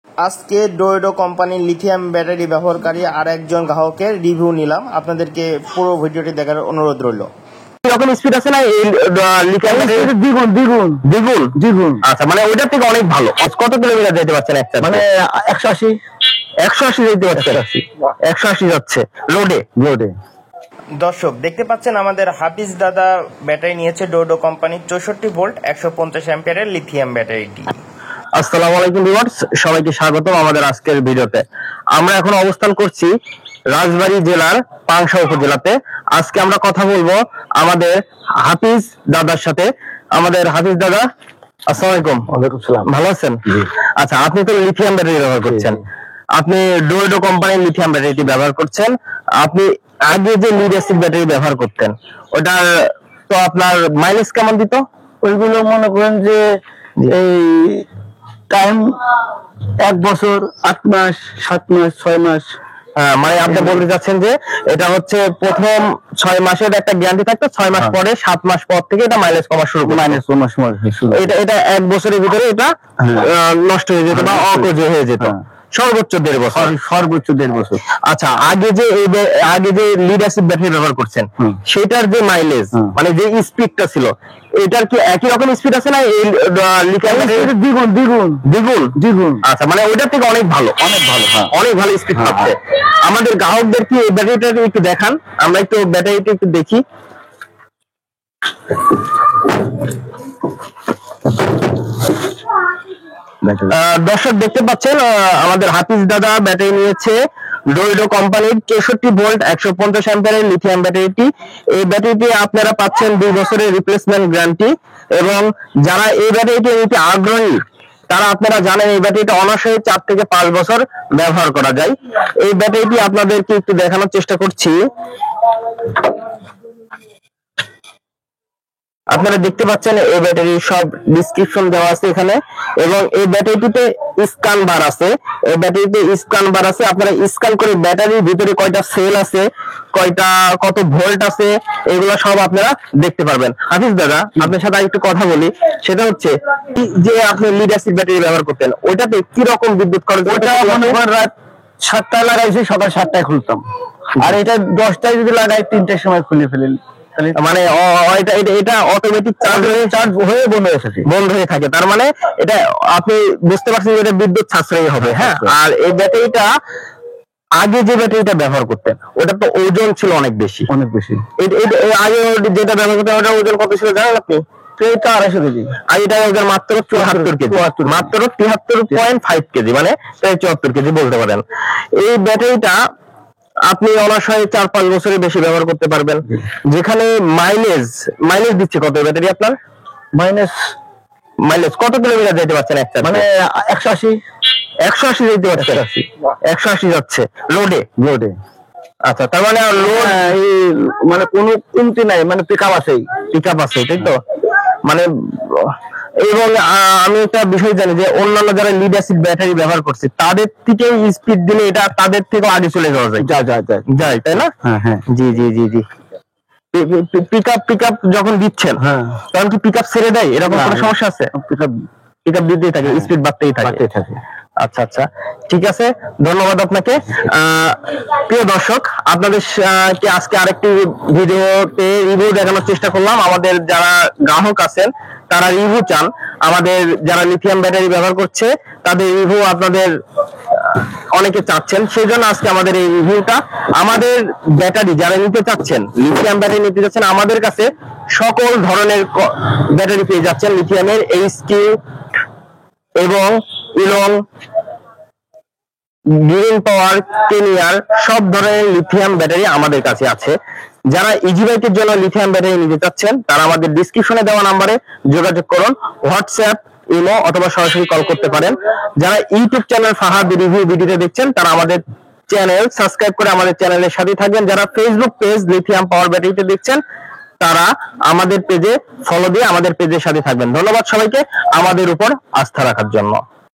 আজকে ডোয়েডো কোম্পানির lithium battery ব্যবহারকারী আর একজন গ্রাহকের রিভিউ নিলাম। আপনাদেরকে পুরো ভিডিওটি দেখার অনুরোধ রইল। এরকম স্পিড আছে না এই লিথিয়াম ব্যাটারি? দ্বিগুণ দ্বিগুণ দ্বিগুণ দ্বিগুণ। আচ্ছা, মানে ওইটার থেকে অনেক ভালো। কত কিলোমিটার যেতে পারছেন একটা? মানে 180 যেতে পারছেন। 180 যাচ্ছে লোডে লোডে। দর্শক দেখতে পাচ্ছেন আমাদের হাফিজ দাদা ব্যাটারি নিয়েছে ডোয়েডো কোম্পানির 64 ভোল্ট 150 অ্যাম্পিয়ারের লিথিয়াম ব্যাটারিটি। আসসালামু আলাইকুম ভিউয়ার্স, সবাইকে স্বাগতম আমাদের আজকের ভিডিওতে। আমরা এখন অবস্থান করছি রাজবাড়ী জেলার পাংশা উপজেলাতে। আজকে আমরা কথা বলবো আমাদের হাফিজ দাদার সাথে। আমাদের হাফিজ দাদা, আসসালামু আলাইকুম। ওয়ালাইকুম সালাম। ভালো আছেন? জি। আচ্ছা, আপনি তো লিথিয়াম ব্যাটারি ব্যবহার করছেন। আপনি ডোয়েডো কোম্পানির লিথিয়াম ব্যাটারিটি ব্যবহার করছেন। আপনি আগে যে লিড অ্যাসিড ব্যাটারি ব্যবহার করতেন, ওটার তো আপনার মাইলেজ কেমন দিত? ওইগুলো মনে করেন যে এই টাইম 1 বছর 8 মাস 7 মাস 6 মাস। মানে আপনি বলতে চাচ্ছেন যে এটা হচ্ছে প্রথম 6 মাসের একটা গ্যারান্টি থাকতো, 6 মাস পরে 7 মাস পর থেকে এটা মাইলেজ কমা শুরু করে। মাইলেজ কমা শুরু। এটা 1 বছরের ভিতরে এটা নষ্ট হয়ে যেত বা অকেজো হয়ে যেত। সর্বোচ্চ 1.5 বছর। সর্বোচ্চ 1.5 বছর। আচ্ছা, আগে যে লিড অ্যাসিড ব্যাটারি ব্যবহার করছেন, সেটার যে মাইলেজ মানে যে স্পিডটা ছিল, এটার কি একই রকম স্পিড আছে না এই লিথিয়াম ব্যাটারি? দ্বিগুণ দ্বিগুণ দ্বিগুণ দ্বিগুণ। আচ্ছা, মানে ওইটার থেকে অনেক ভালো, অনেক ভালো। হ্যাঁ, অনেক ভালো স্পিড পাচ্ছে। আমাদের গ্রাহকদের কি এই ব্যাটারিটা একটু দেখান, আমরা একটু ব্যাটারিটা একটু দেখি। দর্শক দেখতে পাচ্ছেন আমাদের হাফিজ দাদা ব্যাটারি নিয়েছে ডোয়েডো কোম্পানির 63 ভোল্ট 150 অ্যাম্পিয়ারের লিথিয়াম ব্যাটারিটি। এই ব্যাটারিটি আপনারা পাচ্ছেন 2 বছরের রিপ্লেসমেন্ট গ্যারান্টি। এবং যারা এই ব্যাটারিটি নিতে আগ্রহী, তারা আপনারা জানেন এই ব্যাটারিটা অনায়াসে 4 থেকে 5 বছর ব্যবহার করা যায়। এই ব্যাটারিটি আপনাদেরকে একটু দেখানোর চেষ্টা করছি। আপনারা দেখতে পাচ্ছেন এই ব্যাটারির সব ডেসক্রিপশন দেওয়া আছে এখানে। এবং এই ব্যাটারিটিতে স্ক্যান বার আছে। এই ব্যাটারিতে স্ক্যান বার আছে, আপনারা স্ক্যান করে ব্যাটারির ভিতরে কয়টা সেল আছে, কত ভোল্ট আছে, এগুলো সব আপনারা দেখতে পারবেন। হাফিজ দাদা, আপনার সাথে একটু কথা বলি। সেটা হচ্ছে যে আপনি লিড অ্যাসিড ব্যাটারি ব্যবহার করতেন, ওইটাতে কি রকম বিদ্যুৎ খরচ? ওটা মনে করেন রাত 7টায় লাগাইছি, সকাল 7টায় খুলতাম। আর এটা 10টায় যদি লাগাই 3টার সময় খুলে ফেলেন। মানে এটা অটোমেটিক চার্জ হয়ে বন্ধ হয়ে থাকে। তার মানে এটা আপনি বুঝতে পারছেন যে এটা বিদ্যুৎ সাশ্রয়ী হবে। হ্যাঁ, আর এই ব্যাটারিটা আগে যে ব্যাটারিটা ব্যবহার করতেন, ওটা তো ওজন ছিল অনেক বেশি। আগে যেটা ব্যবহার করতেন, ওটার ওজন কত ছিল জানেন আপনি? 250 কেজি। আর এটা ওজন মাত্র 74 কেজি। মাত্র 73.5 কেজি, মানে 74 কেজি বলতে পারেন। এই ব্যাটারিটা আপনি অনায়াসে 4-5 বছরের বেশি ব্যবহার করতে পারবেন। যেখানে মাইলেজ দিচ্ছে কত ব্যাটারি আপনার? মাইলেজ কত কিলোমিটার যেতে পারছেন একটা? মানে 180 যেতে পারছেন। 180 যাচ্ছে লোডে লোডে। আচ্ছা, তার মানে লোড মানে কোনো কমতি নাই, মানে পিকআপ আছেই তাই তো? মানে এবং আমি একটা বিষয় জানি যে অন্যান্য যারা লিড অ্যাসিড ব্যাটারি ব্যবহার করছে, তাদের থেকে স্পিড দিলে এটা তাদের থেকে আগে চলে যাওয়া যায়, তাই না? হ্যাঁ, জি জি জি জি। পিকআপ যখন দিচ্ছেন, তখন কি পিকআপ ছেড়ে দেয়? এরকম কোনো সমস্যা আছে? পিকআপ দিতেই থাকে, স্পিড বাড়তেই থাকে। আচ্ছা আচ্ছা, ঠিক আছে, ধন্যবাদ আপনাকে। প্রিয় দর্শক, আপনাদের আজকে আরেকটি ভিডিওতে রিভিউ দেখানোর চেষ্টা করলাম। আমাদের যারা গ্রাহক আছেন, তারা রিভিউ চান, আমাদের যারা লিথিয়াম ব্যাটারি ব্যবহার করছে তাদের রিভিউ আপনাদের অনেকে চাচ্ছেন, সেই জন্য আজকে আমাদের এই রিভিউটা। আমাদের ব্যাটারি যারা নিতে চাচ্ছেন, লিথিয়াম ব্যাটারি নিতে চাচ্ছেন, আমাদের কাছে সকল ধরনের ব্যাটারি পেয়ে যাচ্ছেন। লিথিয়ামের HQ এবং ইলং, গ্রিন পাওয়ার, কেনিয়ার সব ধরনের লিথিয়াম ব্যাটারি আমাদের কাছে আছে। যারা ইজি বাইকের জন্য লিথিয়াম ব্যাটারি নিতে চাচ্ছেন, তারা আমাদের ডেসক্রিপশনে দেওয়া নম্বরে যোগাযোগ করুন। হোয়াটসঅ্যাপ, ইমো অথবা সরাসরি কল করতে পারেন। যারা ইউটিউব চ্যানেল ফাহাদ রিভিউ ভিডিওতে দেখছেন, তারা আমাদের চ্যানেল সাবস্ক্রাইব করে আমাদের চ্যানেলের সাথে থাকবেন। যারা ফেসবুক পেজ লিথিয়াম পাওয়ার ব্যাটারিতে দেখছেন, তারা আমাদের পেজে ফলো দিয়ে আমাদের পেজের সাথে থাকবেন। ধন্যবাদ সবাইকে আমাদের উপর আস্থা রাখার জন্য।